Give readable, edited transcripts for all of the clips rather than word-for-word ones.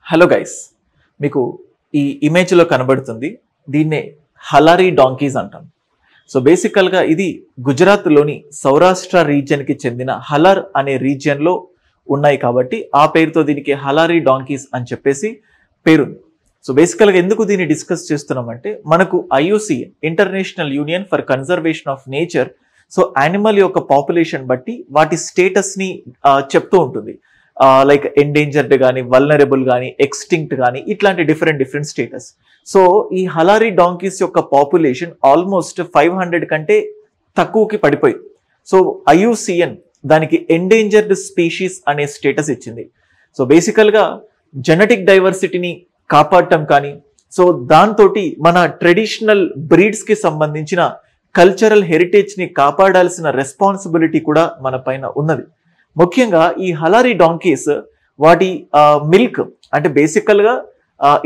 Hello guys, మీకు ఈ ఇమేజ్లో కనబడుతుంది. దీన్నే హలారీ డాంకీస్ అంటాం. సో బేసికల్గా ఇది గుజరాత్లోని సౌరాష్ట్ర రీజియన్కి చెందిన హలర్ అనే రీజియన్లో ఉన్నాయి కాబట్టి ఆ పేరుతో దీనికి హలారీ డాంకీస్ అని చెప్పేసి పేరుంది. సో బేసికల్గా ఎందుకు దీన్ని డిస్కస్ చేస్తున్నామంటే మనకు IUCN international union for conservation of nature so animal యొక్క పాపులేషన్ బట్టి వాటి స్టేటస్ని చెప్తూ ఉంటుంది. లైక్ ఎండేంజర్డ్ కానీ, వల్నరబుల్ కానీ, ఎక్స్టింక్ట్ కానీ, ఇట్లాంటి డిఫరెంట్ స్టేటస్. సో ఈ హలారీ డాంకీస్ యొక్క పాపులేషన్ ఆల్మోస్ట్ 500 కంటే తక్కువకి పడిపోయింది. సో IUCN దానికి ఎండేంజర్డ్ స్పీషీస్ అనే స్టేటస్ ఇచ్చింది. సో బేసికల్గా జెనెటిక్ డైవర్సిటీని కాపాడటం కానీ, సో దాంతో మన ట్రెడిషనల్ బ్రీడ్స్కి సంబంధించిన కల్చరల్ హెరిటేజ్ని కాపాడాల్సిన రెస్పాన్సిబిలిటీ కూడా మన పైన ఉన్నది. ముఖ్యంగా ఈ హలారీ డాంకీస్ వాటి మిల్క్ అంటే బేసికల్గా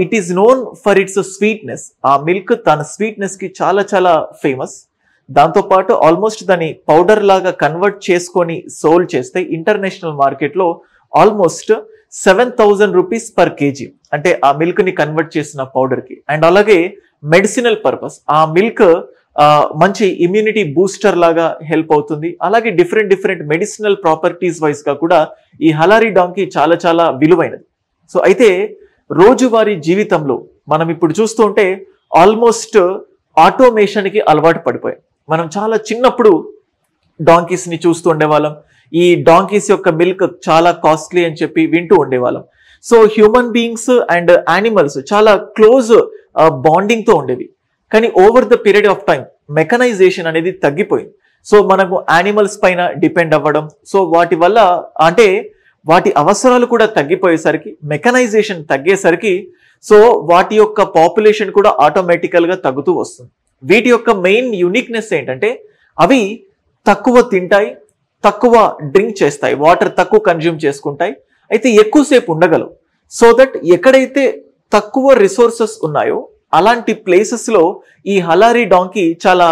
it is known for it's sweetness. ఆ మిల్క్ తన స్వీట్నెస్కి చాలా ఫేమస్. దాంతోపాటు ఆల్మోస్ట్ దాన్ని పౌడర్ లాగా కన్వర్ట్ చేసుకొని సోల్ చేస్తే ఇంటర్నేషనల్ మార్కెట్లో ఆల్మోస్ట్ 7,000 రూపీస్ పర్ కేజీ, అంటే ఆ మిల్క్ని కన్వర్ట్ చేసిన పౌడర్కి. అండ్ అలాగే మెడిసినల్ పర్పస్ ఆ మిల్క్ మంచి ఇమ్యూనిటీ బూస్టర్ లాగా హెల్ప్ అవుతుంది. అలాగే డిఫరెంట్ మెడిసినల్ ప్రాపర్టీస్ వైజ్గా కూడా ఈ హలారీ డాంకీ చాలా విలువైనది. సో అయితే రోజువారీ జీవితంలో మనం ఇప్పుడు చూస్తుంటే ఆల్మోస్ట్ ఆటోమేషన్కి అలవాటు పడిపోయాం. మనం చాలా చిన్నప్పుడు డాంకీస్ని చూస్తూ ఉండేవాళ్ళం. ఈ డాంకీస్ యొక్క మిల్క్ చాలా కాస్ట్లీ అని చెప్పి వింటూ ఉండేవాళ్ళం. So human beings and animals చాలా క్లోజ్ బాండింగ్తో ఉండేవి. కానీ over the period of time mechanisation అనేది తగ్గిపోయింది. సో మనకు యానిమల్స్ పైన డిపెండ్ అవ్వడం, సో వాటి వల్ల అంటే వాటి అవసరాలు కూడా తగ్గిపోయేసరికి, మెకనైజేషన్ తగ్గేసరికి సో వాటి యొక్క పాపులేషన్ కూడా ఆటోమేటికల్గా తగ్గుతూ వస్తుంది. వీటి యొక్క మెయిన్ యూనిక్నెస్ ఏంటంటే అవి తక్కువ తింటాయి, తక్కువ డ్రింక్ చేస్తాయి, వాటర్ తక్కువ కన్జ్యూమ్ చేసుకుంటాయి, అయితే ఎక్కువసేపు ఉండగలవు. సో దట్ ఎక్కడైతే తక్కువ రిసోర్సెస్ ఉన్నాయో అలాంటి ప్లేసెస్లో ఈ హలారీ డాంకీ చాలా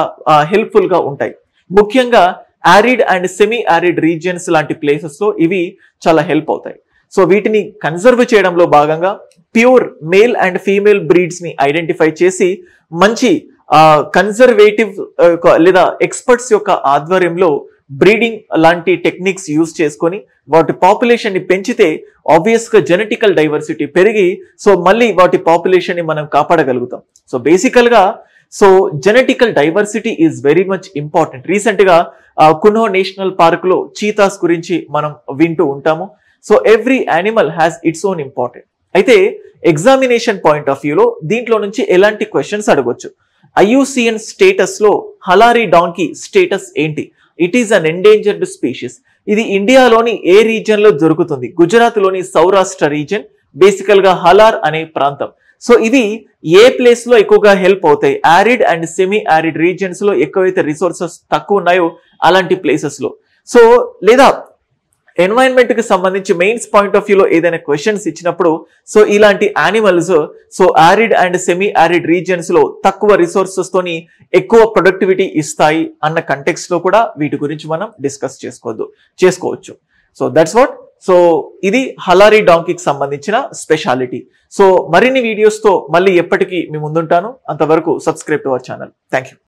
హెల్ప్ఫుల్గా ఉంటాయి. ముఖ్యంగా arid and semi arid regions లాంటి ప్లేసెస్లో ఇవి చాలా హెల్ప్ అవుతాయి. సో వీటిని కన్జర్వ్ చేయడంలో భాగంగా ప్యూర్ మేల్ అండ్ ఫీమేల్ బ్రీడ్స్ని ఐడెంటిఫై చేసి మంచి కన్జర్వేటివ్ లేదా ఎక్స్పర్ట్స్ యొక్క ఆధ్వర్యంలో బ్రీడింగ్ లాంటి టెక్నిక్స్ యూజ్ చేసుకొని వాటి పాపులేషన్ని పెంచితే ఆబ్వియస్గా జెనెటికల్ డైవర్సిటీ పెరిగి సో మళ్ళీ వాటి పాపులేషన్ని మనం కాపాడగలుగుతాం. సో బేసికల్గా so genetical diversity is very much important. రీసెంట్గా కునో నేషనల్ పార్క్లో చీతాస్ గురించి మనం వింటూ ఉంటాము. So every animal has its own important. అయితే ఎగ్జామినేషన్ పాయింట్ ఆఫ్ వ్యూలో దీంట్లో నుంచి ఎలాంటి క్వశ్చన్స్ అడగొచ్చు? IUCN స్టేటస్లో హలారీ డాంకీ స్టేటస్ ఏంటి? It is an endangered species. ఇది ఇండియాలోని ఏ రీజియన్లో దొరుకుతుంది? గుజరాత్లోని సౌరాష్ట్ర రీజియన్, బేసికల్గా హలార్ అనే ప్రాంతం. సో ఇవి ఏ ప్లేస్లో ఎక్కువగా హెల్ప్ అవుతాయి? యారిడ్ అండ్ సెమీ యారిడ్ రీజియన్స్లో ఎక్కువైతే రిసోర్సెస్ తక్కువ ఉన్నాయో అలాంటి ప్లేసెస్లో. సో లేదా ఎన్వైరన్మెంట్కి సంబంధించి మెయిన్స్ పాయింట్ ఆఫ్ వ్యూలో ఏదైనా క్వశ్చన్స్ ఇచ్చినప్పుడు సో ఇలాంటి animals so arid and semi arid రీజియన్స్లో తక్కువ రిసోర్సెస్తోని ఎక్కువ ప్రొడక్టివిటీ ఇస్తాయి అన్న కంటెక్స్లో కూడా వీటి గురించి మనం డిస్కస్ చేసుకోవచ్చు. So that's what. సో ఇది హలారీ డాంకీకి సంబంధించిన స్పెషాలిటీ. సో మరిన్ని వీడియోస్తో మళ్ళీ ఎప్పటికీ మీ ముందుంటాను. అంతవరకు subscribe to our channel. Thank you.